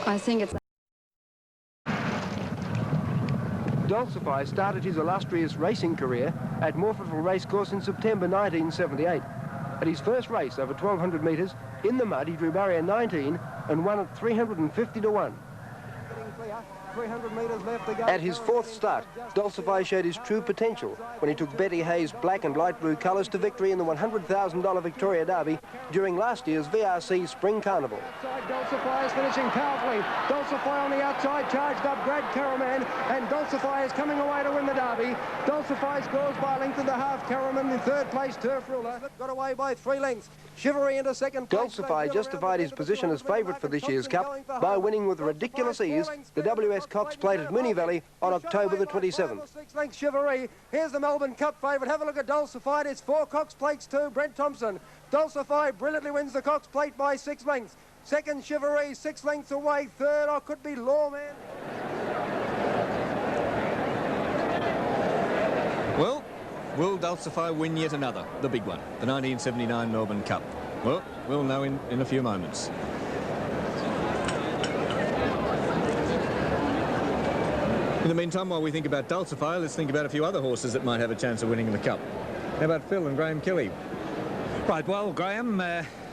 I think it's... Dulcify started his illustrious racing career at Morphettville Racecourse in September 1978. At his first race over 1,200 metres, in the mud, he drew barrier 19 and won at 350 to 1. 300 metres left to go. At his fourth start, Dulcify showed his true potential when he took Betty Hayes' black and light blue colours to victory in the $100,000 Victoria Derby during last year's VRC Spring Carnival. Dulcify is finishing powerfully. Dulcify on the outside, charged up Brad Caraman, and Dulcify is coming away to win the Derby. Dulcify scores by a length and a half. Caraman in third place, Turf Ruler got away by 3 lengths. Chivalry into second place. Dulcify justified his position as favourite for this year's Cup by winning with ridiculous ease the WS Cox Plate at Moonee Valley on October the 27th. 6 lengths Chivalry. Here's the Melbourne Cup favourite. Have a look at Dulcify. It's 4 Cox Plates to Brent Thompson. Dulcify brilliantly wins the Cox Plate by 6 lengths. Second Chivalry, 6 lengths away. Third, or could be Lawman. Well, will Dulcify win yet another, the big one, the 1979 Melbourne Cup? Well, we'll know in a few moments. In the meantime, while we think about Dulcify, let's think about a few other horses that might have a chance of winning the Cup. How about Phil and Graham Kelly? Right, well, Graham,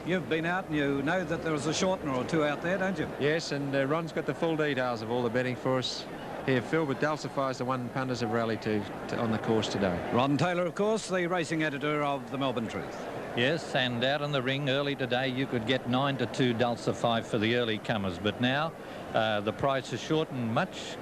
you've been out and you know that there was a shortener or 2 out there, don't you? Yes, and Ron's got the full details of all the betting for us here, Phil, but Dulcify is the one punters have rallied to on the course today. Ron Taylor, of course, the racing editor of the Melbourne Truth. Yes, and out in the ring early today you could get 9 to 2 Dulcify for the early comers, but now the price is shortened much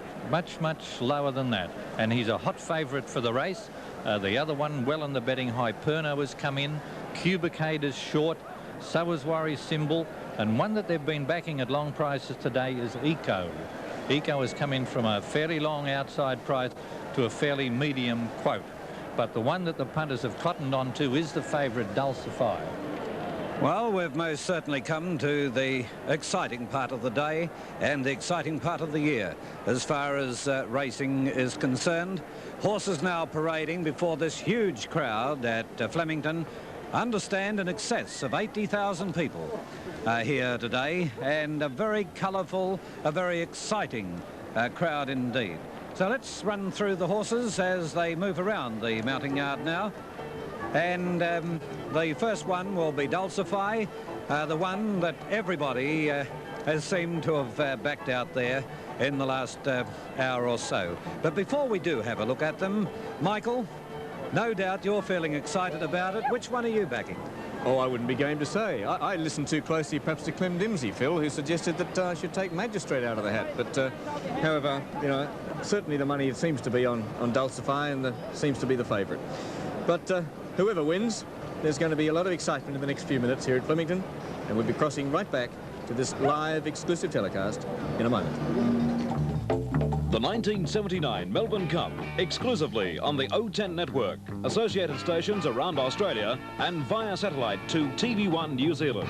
lower than that, and he's a hot favourite for the race. The other one well in the betting, Hyperno, has come in. Cubicade is short, so is Worry Symbol, and one that they've been backing at long prices today is Eco. Eco has come in from a fairly long outside price to a fairly medium quote, but the one that the punters have cottoned on to is the favourite, Dulcify. Well, we've most certainly come to the exciting part of the day and the exciting part of the year as far as racing is concerned. Horses now parading before this huge crowd at Flemington. Understand in excess of 80,000 people here today, and a very colourful, a very exciting crowd indeed. So let's run through the horses as they move around the mounting yard now. And the first one will be Dulcify, the one that everybody has seemed to have backed out there in the last hour or so. But before we do have a look at them, Michael, no doubt you're feeling excited about it. Which one are you backing? Oh, I wouldn't be game to say. I listened too closely perhaps to Clem Dimsey, Phil, who suggested that I should take Magistrate out of the hat. But, however, you know, certainly the money seems to be on Dulcify and seems to be the favourite. But whoever wins, there's going to be a lot of excitement in the next few minutes here at Flemington, and we'll be crossing right back to this live exclusive telecast in a moment. The 1979 Melbourne Cup, exclusively on the O10 network, associated stations around Australia and via satellite to TV1 New Zealand.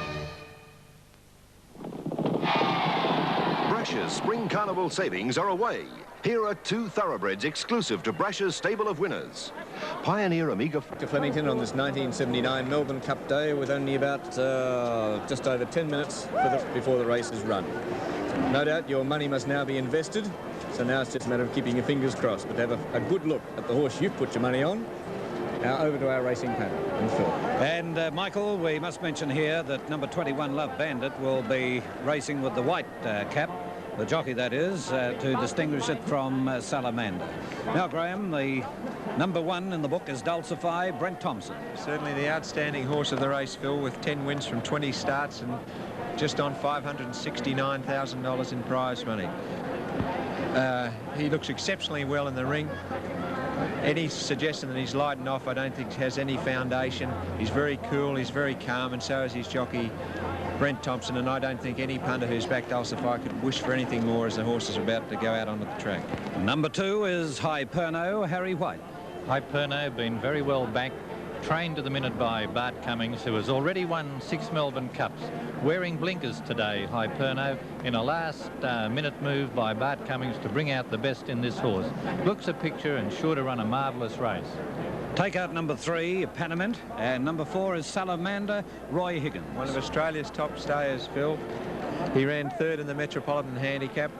Brash's Spring Carnival savings are away. Here are 2 thoroughbreds exclusive to Brash's stable of winners. Pioneer Amiga To Flemington on this 1979 Melbourne Cup day with only about just over 10 minutes before the race is run. No doubt your money must now be invested, so now it's just a matter of keeping your fingers crossed, but have a good look at the horse you've put your money on. Now over to our racing panel and Phil. And Michael, we must mention here that number 21 Love Bandit will be racing with the white cap, the jockey that is, to distinguish it from Salamander. Now Graham, the number 1 in the book is Dulcify, Brent Thompson. Certainly the outstanding horse of the race, Phil, with 10 wins from 20 starts and just on $569,000 in prize money. He looks exceptionally well in the ring. Any suggestion that he's lightened off, I don't think has any foundation. He's very cool, he's very calm, and so is his jockey, Brent Thompson, and I don't think any punter who's backed Dulcify could wish for anything more as the horse is about to go out onto the track. Number 2 is Hyperno, Harry White. Hyperno been very well backed, trained to the minute by Bart Cummings, who has already won 6 Melbourne Cups. Wearing blinkers today, Hyperno, in a last-minute move by Bart Cummings to bring out the best in this horse. Looks a picture and sure to run a marvellous race. Take out number 3, Panamint, and number 4 is Salamander, Roy Higgins. One of Australia's top stayers, Phil. He ran third in the Metropolitan Handicap,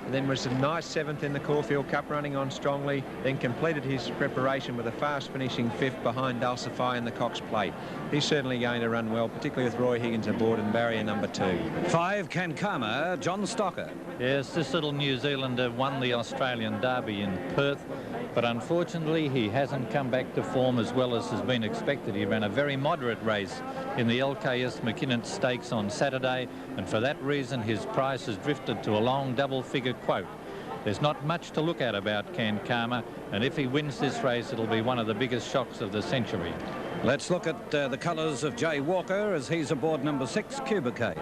and then was a nice 7th in the Caulfield Cup, running on strongly, then completed his preparation with a fast finishing 5th behind Dulcify in the Cox Plate. He's certainly going to run well, particularly with Roy Higgins aboard in barrier number 2. 5, Kankama, John Stocker. Yes, this little New Zealander won the Australian Derby in Perth, but unfortunately he hasn't come back to form as well as has been expected. He ran a very moderate race in the LKS McKinnon Stakes on Saturday, and for that reason his price has drifted to a long double-figure quote. There's not much to look at about Kankama, and if he wins this race, it'll be one of the biggest shocks of the century. Let's look at the colours of Jay Walker as he's aboard number 6, Cubicade.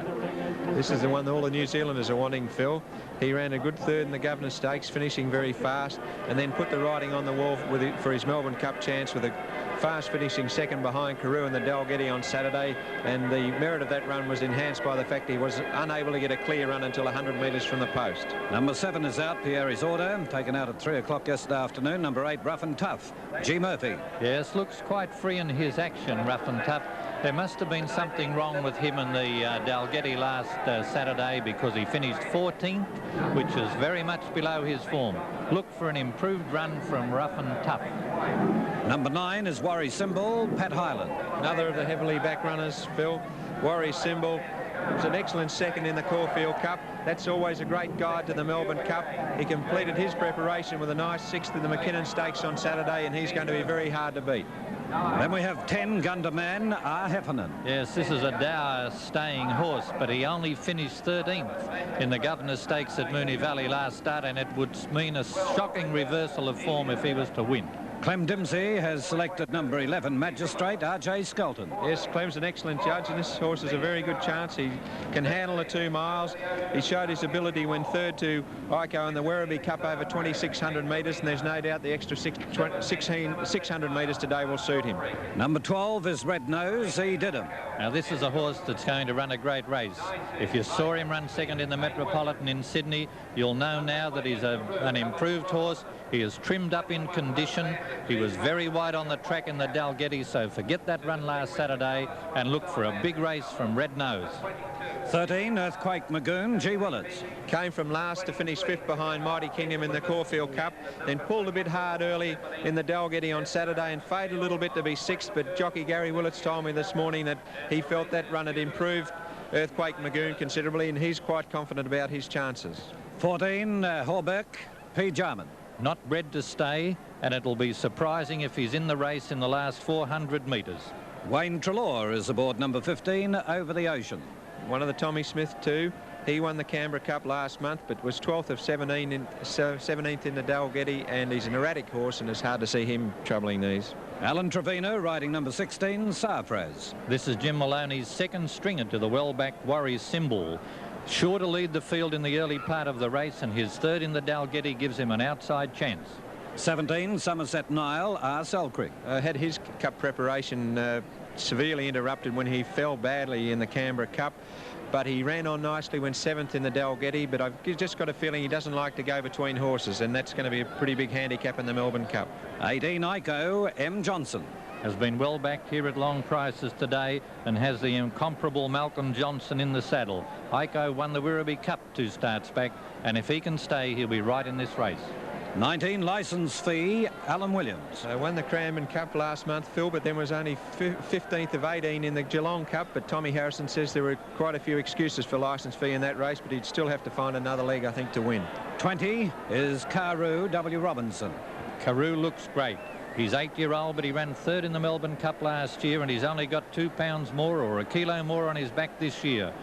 This is the one that all the New Zealanders are wanting, Phil. He ran a good third in the Governor Stakes, finishing very fast, and then put the writing on the wall with it for his Melbourne Cup chance with a fast finishing second behind Carew in the Dalgety on Saturday, and the merit of that run was enhanced by the fact he was unable to get a clear run until 100 metres from the post. Number 7 is out, Pierre's Order, taken out at 3 o'clock yesterday afternoon. Number 8, Rough and Tough, G. Murphy. Yes, looks quite free in his action, Rough and Tough. There must have been something wrong with him in the Dalgety last Saturday, because he finished 14th, which is very much below his form. Look for an improved run from Rough and Tough. Number 9 is Worry Symbol, Pat Hyland. Another of the heavily back runners, Phil. Worry Symbol was an excellent second in the Caulfield Cup. That's always a great guide to the Melbourne Cup. He completed his preparation with a nice 6th in the McKinnon Stakes on Saturday, and he's going to be very hard to beat. Then we have 10, Gunderman, R. Heffernan. Yes, this is a dour staying horse, but he only finished 13th in the Governor Stakes at Moonee Valley last start, and it would mean a shocking reversal of form if he was to win. Clem Dimsey has selected number 11, Magistrate, R.J. Skelton. Yes, Clem's an excellent judge, and this horse has a very good chance. He can handle the 2 miles. He showed his ability when third to Ico in the Werribee Cup over 2,600 metres, and there's no doubt the extra 600 metres today will suit him. Number 12 is Red Nose, E. Didham. Now, this is a horse that's going to run a great race. If you saw him run second in the Metropolitan in Sydney, you'll know now that he's an improved horse. He is trimmed up in condition. He was very wide on the track in the Dalgety, so forget that run last Saturday and look for a big race from Red Nose. 13, Earthquake Magoon, G. Willits. Came from last to finish 5th behind Mighty Kingdom in the Caulfield Cup, then pulled a bit hard early in the Dalgety on Saturday and faded a little bit to be 6th, but jockey Gary Willits told me this morning that he felt that run had improved Earthquake Magoon considerably, and he's quite confident about his chances. 14, Horbeck, P. Jarman. Not bred to stay, and it'll be surprising if he's in the race in the last 400 metres. Wayne Treloar is aboard number 15, Over the Ocean. One of the Tommy Smith too. He won the Canberra Cup last month, but was 12th of 17 17th in the Dalgety, and he's an erratic horse, and it's hard to see him troubling these. Alan Trevino riding number 16, Sarfraz. This is Jim Maloney's second stringer to the well-backed Worry Symbol. Sure to lead the field in the early part of the race, and his third in the Dalgety gives him an outside chance. 17, Somerset Nile, R. Selkirk. Had his cup preparation severely interrupted when he fell badly in the Canberra Cup, but he ran on nicely, went 7th in the Dalgety, but I've just got a feeling he doesn't like to go between horses, and that's going to be a pretty big handicap in the Melbourne Cup. 18, Ico, M. Johnson. Has been well backed here at long prices today and has the incomparable Malcolm Johnson in the saddle. Ico won the Werribee Cup 2 starts back, and if he can stay, he'll be right in this race. 19, Licence Fee, Alan Williams. Won the Cranbourne Cup last month, Phil, but then was only 15th of 18 in the Geelong Cup, but Tommy Harrison says there were quite a few excuses for Licence Fee in that race, but he'd still have to find another leg, I think, to win. 20 is Carew, W. Robinson. Carew looks great. He's 8-year-old, but he ran third in the Melbourne Cup last year, and he's only got 2 pounds more or a kilo more on his back this year.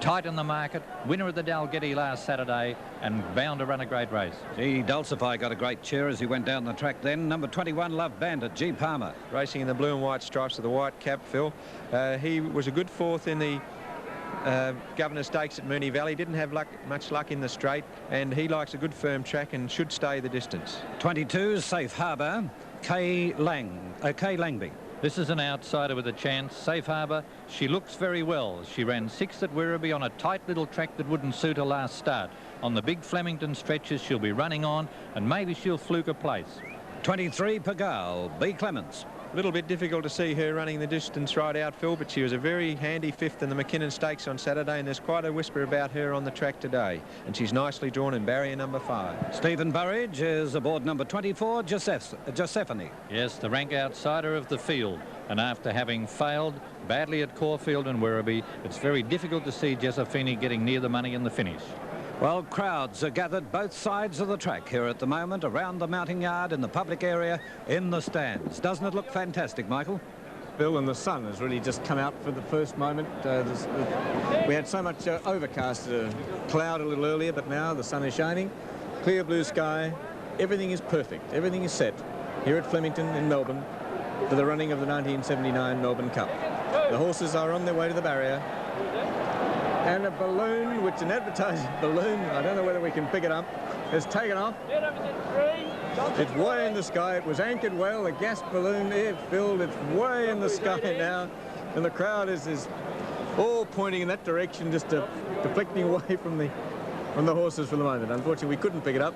Tight in the market, winner of the Dalgety last Saturday, and bound to run a great race. Gee, Dulcify got a great cheer as he went down the track then. Number 21, Love Bandit, G. Palmer. Racing in the blue and white stripes of the white cap, Phil. He was a good 4th in the Governor Stakes at Moonee Valley. Didn't have much luck in the straight, and he likes a good firm track and should stay the distance. 22, Safe Harbour, K. Langby. This is an outsider with a chance. Safe Harbour, she looks very well. She ran 6th at Werribee on a tight little track that wouldn't suit her last start. On the big Flemington stretches, she'll be running on, and maybe she'll fluke a place. 23, Pagal, B. Clements. A little bit difficult to see her running the distance right out, Phil, but she was a very handy fifth in the McKinnon Stakes on Saturday, and there's quite a whisper about her on the track today. And she's nicely drawn in barrier number 5. Stephen Burridge is aboard number 24, Josephine. Yes, the rank outsider of the field. And after having failed badly at Caulfield and Werribee, it's very difficult to see Josephine getting near the money in the finish. Well, crowds are gathered both sides of the track here at the moment, around the mounting yard, in the public area, in the stands. Doesn't it look fantastic, Michael? Bill, and the sun has really just come out for the first moment. We had so much overcast, cloud a little earlier, but now the sun is shining. Clear blue sky. Everything is perfect. Everything is set here at Flemington in Melbourne for the running of the 1979 Melbourne Cup. The horses are on their way to the barrier. And a balloon, which an advertising balloon, I don't know whether we can pick it up, has taken off. It's way in the sky. It was anchored well. The gas balloon air-filled. It's way in the sky now. And the crowd is all pointing in that direction, just deflecting away from the horses for the moment. Unfortunately, we couldn't pick it up.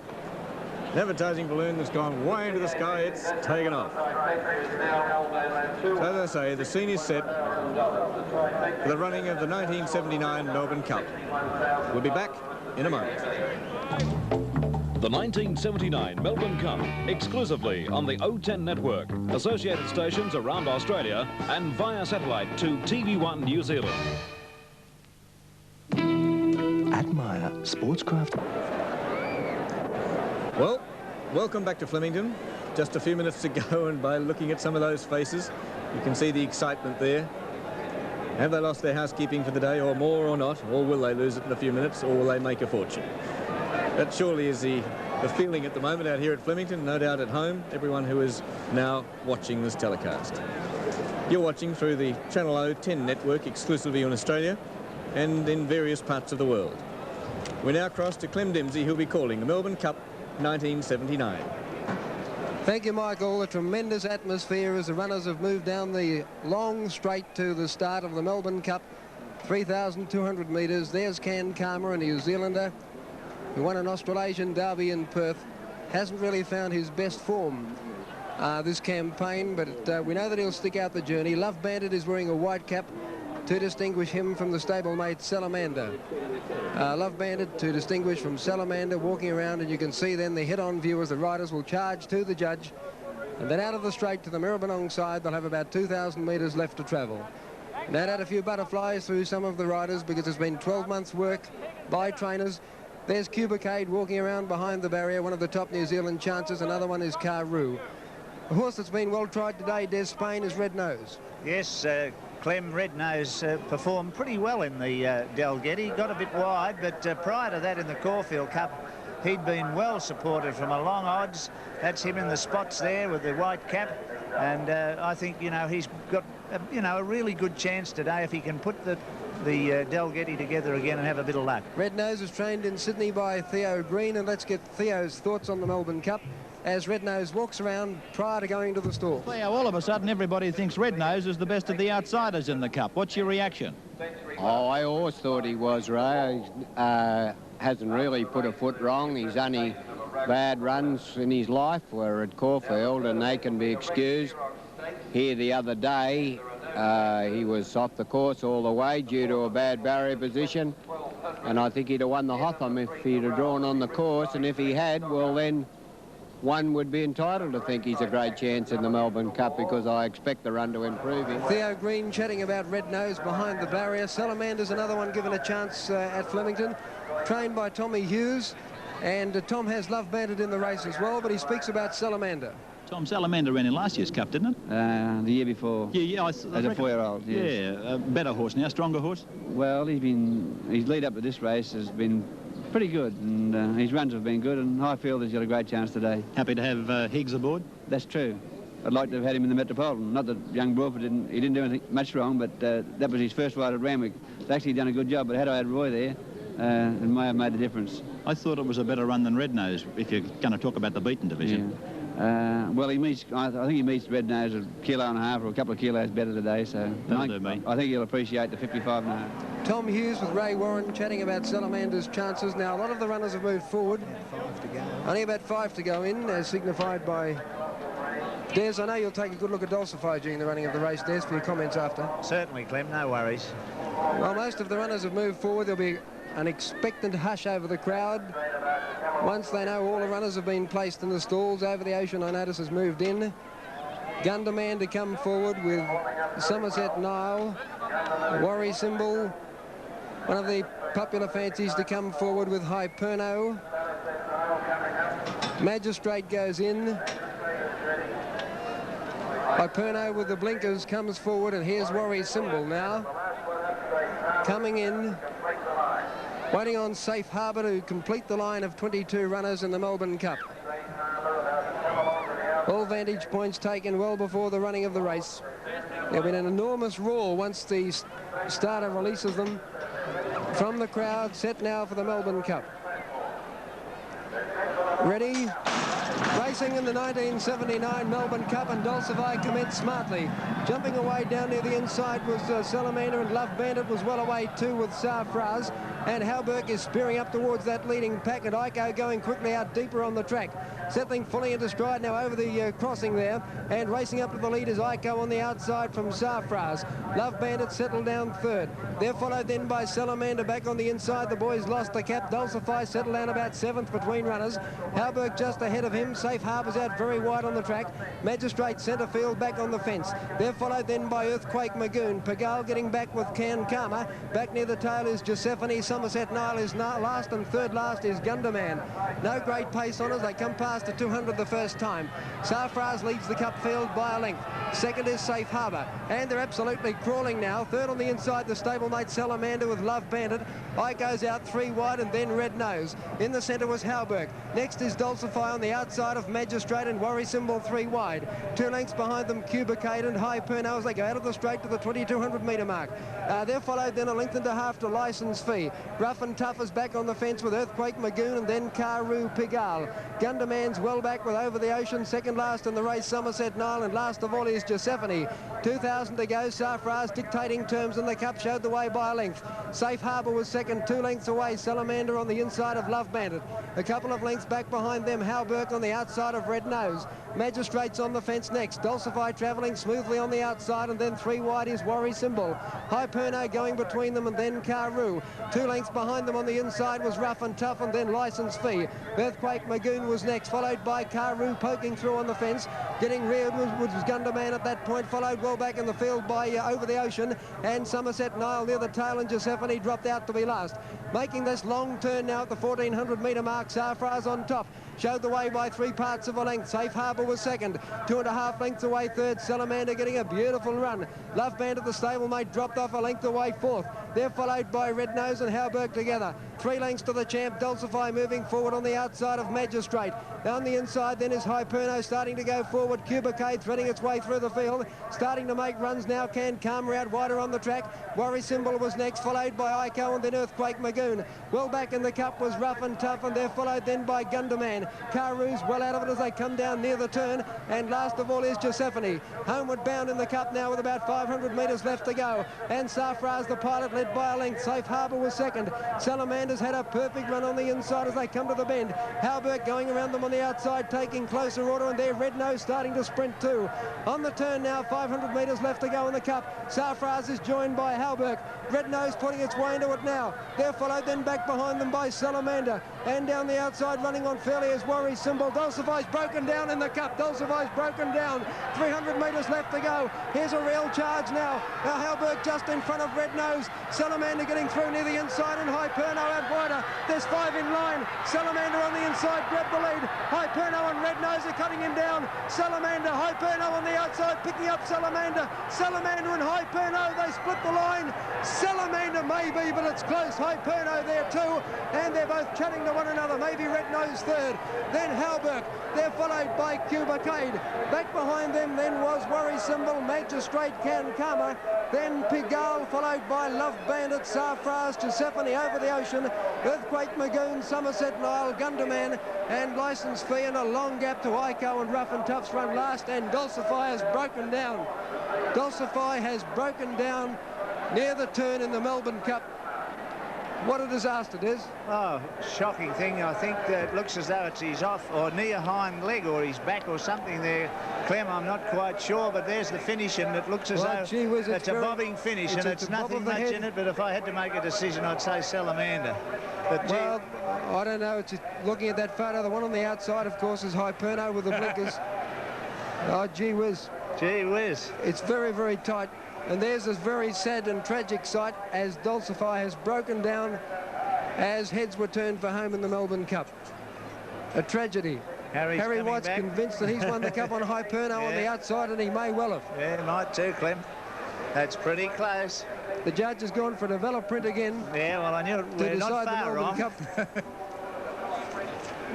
An advertising balloon that's gone way into the sky. It's taken off. So as I say, the scene is set for the running of the 1979 Melbourne Cup. We'll be back in a moment. The 1979 Melbourne Cup, exclusively on the O10 network, associated stations around Australia and via satellite to TV1 New Zealand. Admire Sportscraft. Well, welcome back to Flemington. Just a few minutes to go, and by looking at some of those faces, you can see the excitement there. Have they lost their housekeeping for the day, or more, or not? Or will they lose it in a few minutes, or will they make a fortune? That surely is the feeling at the moment out here at Flemington, no doubt at home, everyone who is now watching this telecast. You're watching through the Channel O10 network, exclusively on Australia and in various parts of the world. We now cross to Clem Dimsey, who'll be calling the Melbourne Cup 1979. Thank you, Michael. A tremendous atmosphere as the runners have moved down the long straight to the start of the Melbourne Cup. 3,200 metres. There's Can Karma, a New Zealander who won an Australasian Derby in Perth. Hasn't really found his best form this campaign, but we know that he'll stick out the journey. Love Bandit is wearing a white cap to distinguish him from the stablemate Salamander. Love Bandit to distinguish from Salamander, walking around, and you can see then the head-on view as the riders will charge to the judge, and then out of the straight to the Maribyrnong side. They'll have about 2,000 metres left to travel. Now had a few butterflies through some of the riders because there's been 12 months work by trainers. There's Cubicade walking around behind the barrier, one of the top New Zealand chances. Another one is Carew. A horse that's been well tried today, Des Spain, is Red Nose. Yes, Clem, Red Nose performed pretty well in the Dalgety. Got a bit wide, but prior to that in the Caulfield Cup, he'd been well supported from a long odds. That's him in the spots there with the white cap. And I think, you know, he's got, a really good chance today if he can put the Dalgety together again and have a bit of luck. Red Nose was trained in Sydney by Theo Green, and let's get Theo's thoughts on the Melbourne Cup as Red Nose walks around prior to going to the stall. Theo, all of a sudden everybody thinks Red Nose is the best of the outsiders in the Cup. What's your reaction? Oh, I always thought he was, Ray. Hasn't really put a foot wrong. He's only bad runs in his life were at Caulfield, and they can be excused. Here the other day, he was off the course all the way due to a bad barrier position, and I think he'd have won the Hotham if he'd have drawn on the course, and if he had, well then one would be entitled to think he's a great chance in the Melbourne Cup, because I expect the run to improve him. Theo Green chatting about Red Nose behind the barrier. Salamander's another one given a chance at Flemington, trained by Tommy Hughes, and Tom has Love Bandit in the race as well, but he speaks about Salamander. Tom, Salamander ran in last year's Cup, didn't it? The year before. Yeah, as a 4-year-old. Yes. Yeah, a better horse now, stronger horse. Well, his lead up to this race has been pretty good, and his runs have been good, and I feel that he's got a great chance today. Happy to have Higgs aboard? That's true. I'd like to have had him in the Metropolitan. Not that young Broadford didn't do anything much wrong, but that was his first ride at Randwick. He's actually done a good job, but had I had Roy there, it may have made a difference. I thought it was a better run than Red Nose, if you're going to talk about the beaten division. Yeah. Well, I think he meets Red Nose a kilo and a half or a couple of kilos better today, so I think he'll appreciate the 55 and a half. Tom Hughes with Ray Warren chatting about Salamander's chances. Now, a lot of the runners have moved forward. Only about 5 to go in, as signified by Des, I know you'll take a good look at Dulcify during the running of the race, Des, for your comments after. Certainly, Clem, no worries. Well, most of the runners have moved forward. There'll be an expectant hush over the crowd. Once they know all the runners have been placed in the stalls, Over the Ocean, I notice, has moved in. Gunderman to come forward with Somerset Nile. Worry Symbol, one of the popular fancies, to come forward with Hyperno. Magistrate goes in. Hyperno with the blinkers comes forward, and here's Worry Symbol now. Coming in. Waiting on Safe Harbour to complete the line of 22 runners in the Melbourne Cup. All vantage points taken well before the running of the race. There'll be an enormous roar once the starter releases them from the crowd, set now for the Melbourne Cup. Ready? Racing in the 1979 Melbourne Cup, and Dulcify commenced smartly. Jumping away down near the inside was Salamander, and Love Bandit was well away too with Sarfraz. And Halberg is spearing up towards that leading pack, and Iko going quickly out deeper on the track. Settling fully into stride now over the crossing there, and racing up to the lead is Iko on the outside from Sarfraz. Love Bandit settled down third. They're followed then by Salamander back on the inside. The boys lost the cap. Dulcify settled down about 7th between runners. Halberg just ahead of him. Safe Harbour's out very wide on the track. Magistrate centre field back on the fence. They're followed then by Earthquake Magoon. Pagal getting back with Can Karma. Back near the tail is Giuseppe. Somerset Nile is last, and third last is Gunderman. No great pace on as they come past the 200 the first time. Sarfraz leads the cup field by a length. Second is Safe Harbour, and they're absolutely crawling now. Third on the inside, the stablemate Salamander with Love Bandit. Iko's out 3 wide, and then Red Nose. In the centre was Halberg. Next is Dulcify on the outside of Magistrate, and Worry Symbol 3 wide. 2 lengths behind them, Cubicade and Hyperno as they go out of the straight to the 2200 metre mark. They're followed then a length and a half to License Fee. Rough and Tough is back on the fence with Earthquake Magoon, and then Karu Pigal. Gunderman's well back with Over the Ocean. Second last in the race, Somerset Nile, and last of all is Giuseppe. 2,000 to go. Sarfraz dictating terms in the cup, showed the way by a length. Safe Harbour was second, 2 lengths away. Salamander on the inside of Love Bandit. A couple of lengths back behind them, Halberg on the outside of Red Nose. Magistrates on the fence next. Dulcify travelling smoothly on the outside, and then 3 wide is Worry Symbol. Hyperno going between them, and then Karu. 2 lengths behind them on the inside was Rough and Tough, and then License Fee. Earthquake Magoon was next, followed by Karu poking through on the fence. Getting reared was Gunderman at that point, followed well back in the field by Over the Ocean, and Somerset Nile near the tail, and Giuseppe dropped out to be last. Making this long turn now at the 1400 metre mark, Sarfraz on top. Showed the way by 3 parts of a length. Safe Harbour was second. 2.5 lengths away third. Salamander getting a beautiful run. Love Bandit, the stablemate, dropped off a length away fourth. They're followed by Red Nose and Halberg together. 3 lengths to the champ. Dulcify moving forward on the outside of Magistrate. Down the inside then is Hyperno starting to go forward. Cubicade threading its way through the field. Starting to make runs now. Can Karma out wider on the track. Worry Symbol was next, followed by Iko, and then Earthquake Magoon. Well back in the cup was Rough and Tough, and they're followed then by Gunderman. Karu's well out of it as they come down near the turn, and last of all is Giuseppe. Homeward bound in the cup now with about 500 metres left to go, and Sarfraz, the pilot, led by a length. Safe Harbour was second. Salamander's had a perfect run on the inside as they come to the bend. Halberg going around them on the outside, taking closer order, and there Red Nose starting to sprint too. On the turn now, 500 metres left to go in the cup. Sarfraz is joined by Halberg. Red Nose putting its way into it now. They're followed then back behind them by Salamander, and down the outside running on fairly is Worry Symbol. Dulcify's broken down in the cup. Dulcify's broken down. 300 metres left to go. Here's a real charge now. Now Halberg just in front of Red Nose. Salamander getting through near the inside, and Hyperno out wider. There's 5 in line. Salamander on the inside, grab the lead. Hyperno and Red Nose are cutting him down. Salamander, Hyperno on the outside, picking up Salamander. Salamander and Hyperno, they split the line. Salamander maybe, but it's close. Hyperno there too, and they're both chatting to one another. Maybe Red Nose third, then Halberg. They're followed by Cubicade. Back behind them then was Worry Symbol, Magistrate, Can Karma, then Pigal, followed by Love Bandit, Sarfraz, Giuseppe, Over the Ocean, Earthquake Magoon, Somerset Nile, Gunderman, and License Fee, and a long gap to Iko and Rough and Tough's run last, and Dulcify has broken down. Dulcify has broken down near the turn in the Melbourne Cup. What a disaster, Des. Oh, shocking thing. I think it looks as though it's his off or near hind leg or his back or something there. Clem, I'm not quite sure, but there's the finish, and it looks as though it's a bobbing finish, and it's nothing much in it, but if I had to make a decision, I'd say Salamander. But well, I don't know. It's just looking at that photo, the one on the outside, of course, is Hyperno with the blinkers. Oh, gee whiz. Gee whiz. It's very, very tight. And there's this very sad and tragic sight as Dulcify has broken down as heads were turned for home in the Melbourne Cup. A tragedy. Harry White's convinced that he's won the Cup on Hyperno on the outside, and he may well have. Yeah, might too, Clem. That's pretty close. The judge has gone for a develop print again. Yeah, well, I knew it. We're not far wrong. Cup.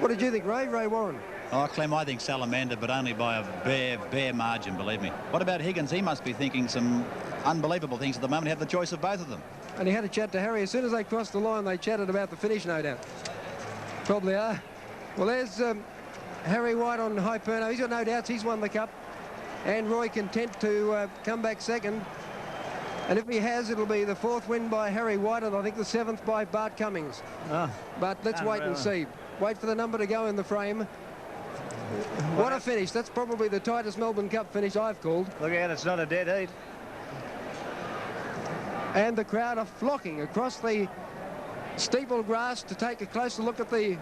What did you think, Ray Warren? Oh, Clem, I think Salamander, but only by a bare margin, believe me. What about Higgins? He must be thinking some unbelievable things at the moment. He had the choice of both of them. And he had a chat to Harry. As soon as they crossed the line, they chatted about the finish, no doubt. Probably are. Well, there's Harry White on Hyperno. He's got no doubts. He's won the Cup. And Roy content to come back second. And if he has, it'll be the 4th win by Harry White, and I think the 7th by Bart Cummings. Oh, but let's wait and see. Wait for the number to go in the frame. What a finish. That's probably the tightest Melbourne Cup finish I've called. Look out, it's not a dead heat. And the crowd are flocking across the steeple grass to take a closer look at the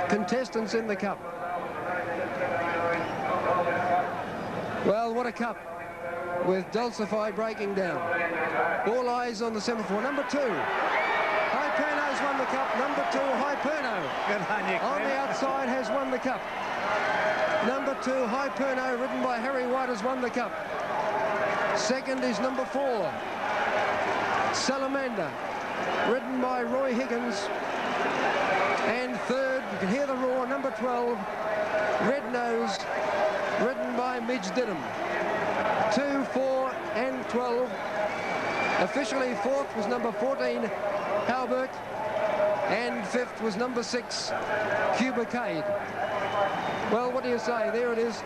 contestants in the Cup. Well, what a Cup, with Dulcify breaking down. All eyes on the semaphore. Number 2. Hyperno's won the Cup. Number 2, Hyperno. On the outside has won the Cup. Number 2, Hyperno, ridden by Harry White, has won the Cup. Second is number 4, Salamander, ridden by Roy Higgins. And third, you can hear the roar, number 12, Red Nose, ridden by Midge Didham. 2, 4 and 12. Officially 4th was number 14, Halberg, and 5th was number 6, Cubicade. Well, what do you say? There it is.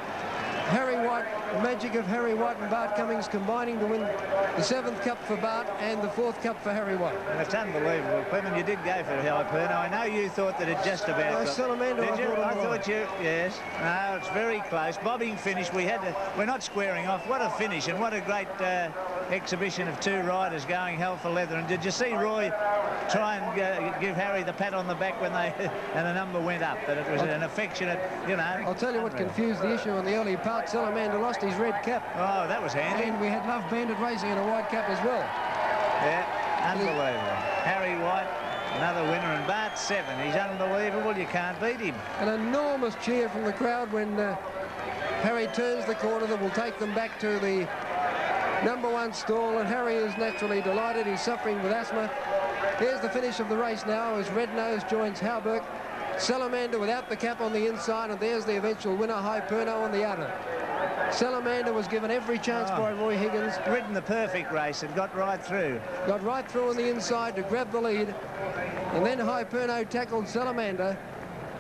Harry White, the magic of Harry White and Bart Cummings combining to win the 7th Cup for Bart and the 4th Cup for Harry White. And it's unbelievable, Clement. You did go for Hyperno. I know you thought that it just about... Salamander, did you? I thought you... Yes. No, it's very close. Bobbing finish. We're not squaring off. What a finish, and what a great exhibition of 2 riders going hell for leather. And did you see Roy try and give Harry the pat on the back when they... and the number went up? That it was an affectionate, you know... I'll tell you what confused the issue on the early part. Salamander lost his red cap. Oh, that was handy. And we had Love Bandit racing in a white cap as well. Yeah, unbelievable. Harry White, another winner, and Bart 7. He's unbelievable. You can't beat him. An enormous cheer from the crowd when Harry turns the corner that will take them back to the number 1 stall, and Harry is naturally delighted. He's suffering with asthma. Here's the finish of the race now as Red Nose joins Halberg. Salamander without the cap on the inside, and there's the eventual winner, Hyperno, on the outer. Salamander was given every chance by Roy Higgins. Ridden the perfect race and got right through. Got right through on the inside to grab the lead. And then Hyperno tackled Salamander,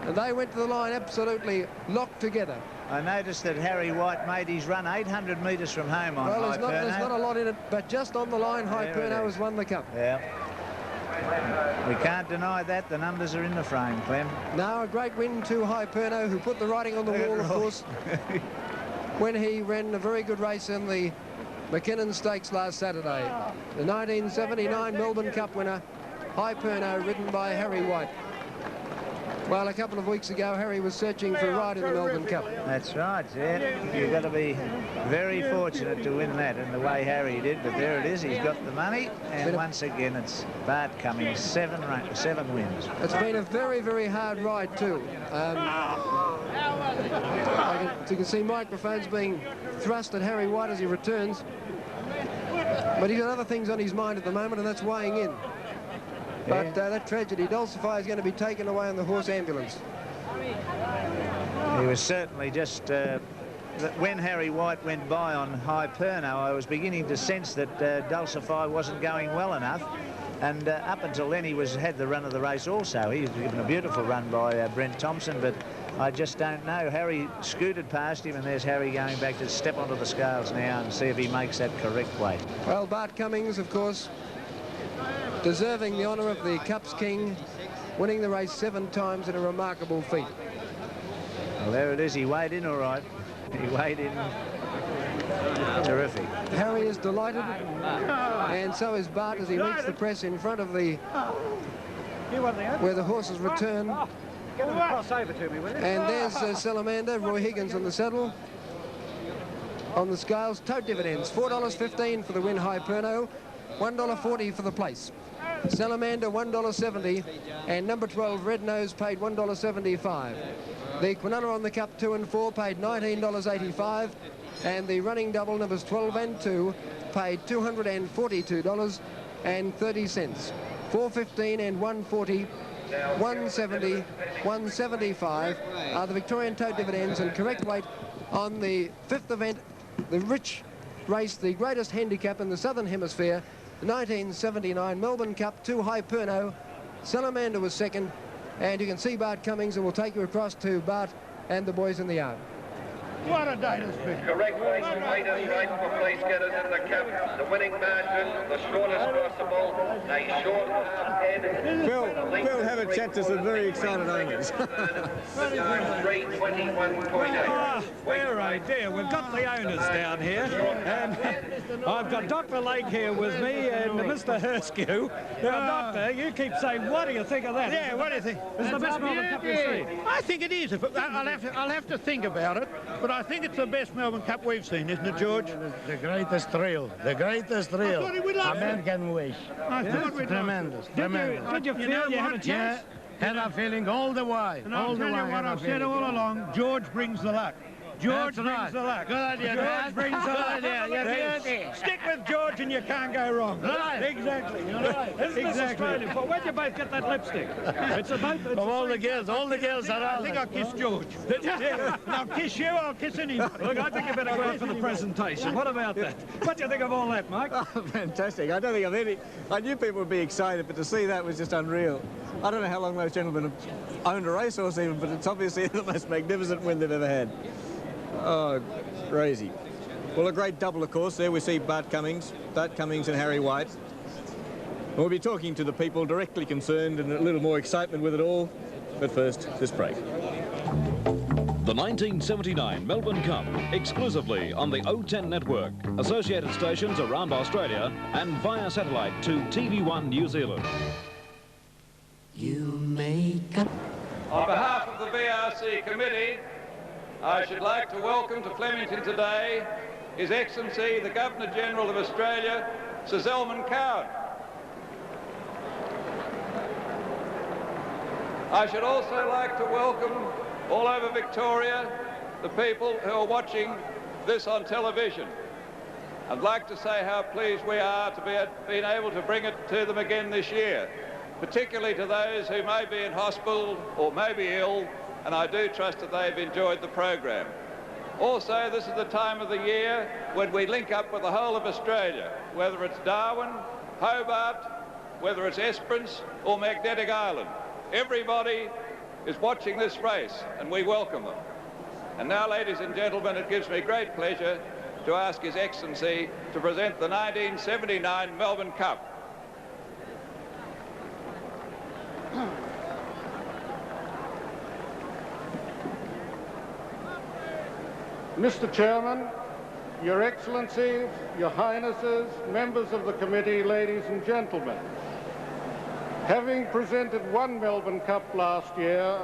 and they went to the line absolutely locked together. I noticed that Harry White made his run 800 metres from home on Hyperno. Well, there's not a lot in it, but just on the line, Hyperno has won the Cup. Yeah. We can't deny that. The numbers are in the frame, Clem. Now a great win to Hyperno, who put the writing on the wall, of course, when he ran a very good race in the McKinnon Stakes last Saturday. The 1979 Melbourne Cup winner, Hyperno, ridden by Harry White. Well, a couple of weeks ago, Harry was searching for a ride in the Melbourne Cup. That's right, yeah. You've got to be very fortunate to win that in the way Harry did, but there it is. He's got the money, and once again, it's Bart Cummings, 7 wins. It's been a very, very hard ride, too. You can see microphones being thrust at Harry White as he returns. But he's got other things on his mind at the moment, and that's weighing in. But that tragedy, Dulcify, is going to be taken away on the horse ambulance. He was certainly just... when Harry White went by on Hyperno, I was beginning to sense that Dulcify wasn't going well enough. And up until then, he had the run of the race also. He was given a beautiful run by Brent Thompson, but I just don't know. Harry scooted past him, and there's Harry going back to step onto the scales now and see if he makes that correct weight. Well, Bart Cummings, of course, deserving the honour of the Cup's King, winning the race 7 times in a remarkable feat. Well, there it is. He weighed in all right. He weighed in terrific. Harry is delighted, and so is Bart as he meets the press in front of the where the horses return. Get them across over to me, will you? And there's Salamander, Roy Higgins on the saddle. On the scales, tote dividends, $4.15 for the win high Perno, $1.40 for the place. Salamander, $1.70, and number 12, Red Nose, paid $1.75. The Quinella on the Cup 2 and 4 paid $19.85, and the running double numbers 12 and 2 paid $242.30. 4.15 and 1.40, 1.70, 1.75 are the Victorian tote dividends, and correct weight on the 5th event, the Rich race, the greatest handicap in the Southern Hemisphere, the 1979 Melbourne Cup 2 high Perno. Salamander was second, and you can see Bart Cummings, and we'll take you across to Bart and the boys in the yard. What a day this been. Correct place, latest rate for place getters in the Cup. The winning margin, the shortest possible, a short half-head. Phil, have a chat to some very excited owners. 321.8. Fair idea. We've got the owners down here, and I've got Dr. Lake here with me and Mr. Herskew. Now, Doctor, you keep saying, what do you think of that? Yeah, what do you think? It's the best Melbourne Cup you've seen. I think it is. I'll have to think about it, but I think it's the best Melbourne Cup we've seen, isn't it, George? The greatest thrill. The greatest thrill. I thought we'd love A man can wish. I thought we'd Tremendous. Tremendous. Did you feel you had a chance? Had a feeling all the way. And I'll tell you what I've said all along, George brings the luck. George brings the luck. Good idea. George brings the luck. Stick with George and you can't go wrong. Right. Exactly. Right. Isn't this Australian? Where'd you both get that lipstick? It's about... From all the girls are I think I'll kiss George. Yeah. And I'll kiss you, I'll kiss anybody. Look, I think you better go out for the presentation. What about that? What do you think of all that, Mike? Oh, fantastic. I don't think I've any... I knew people would be excited, but to see that was just unreal. I don't know how long those gentlemen have owned a racehorse even, but it's obviously the most magnificent win they've ever had. Oh, crazy. Well, a great double, of course. There we see Bart Cummings and Harry White. We'll be talking to the people directly concerned and a little more excitement with it all. But first, this break. The 1979 Melbourne Cup, exclusively on the O10 network, associated stations around Australia and via satellite to TV1 New Zealand. You make up. On behalf of the BRC committee, I should like to welcome to Flemington today His Excellency the Governor-General of Australia, Sir Zelman Cowan. I should also like to welcome all over Victoria the people who are watching this on television. I'd like to say how pleased we are to be being able to bring it to them again this year, particularly to those who may be in hospital or may be ill, and I do trust that they've enjoyed the program. Also, this is the time of the year when we link up with the whole of Australia, whether it's Darwin, Hobart, whether it's Esperance or Magnetic Island. Everybody is watching this race, and we welcome them. And now, ladies and gentlemen, it gives me great pleasure to ask His Excellency to present the 1979 Melbourne Cup. Mr. Chairman, Your Excellencies, Your Highnesses, members of the committee, ladies and gentlemen. Having presented one Melbourne Cup last year,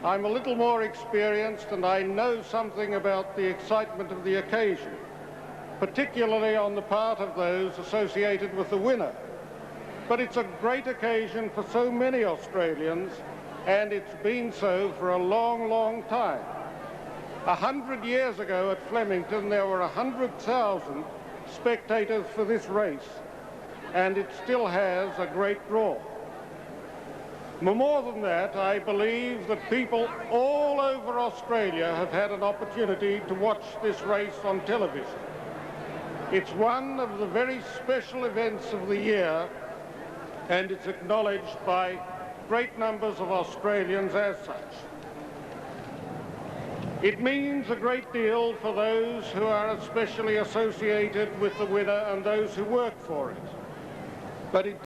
I'm a little more experienced and I know something about the excitement of the occasion, particularly on the part of those associated with the winner. But it's a great occasion for so many Australians, and it's been so for a long, long time. 100 years ago at Flemington, there were 100,000 spectators for this race, and it still has a great draw. More than that, I believe that people all over Australia have had an opportunity to watch this race on television. It's one of the very special events of the year, and it's acknowledged by great numbers of Australians as such. It means a great deal for those who are especially associated with the winner and those who work for it. But it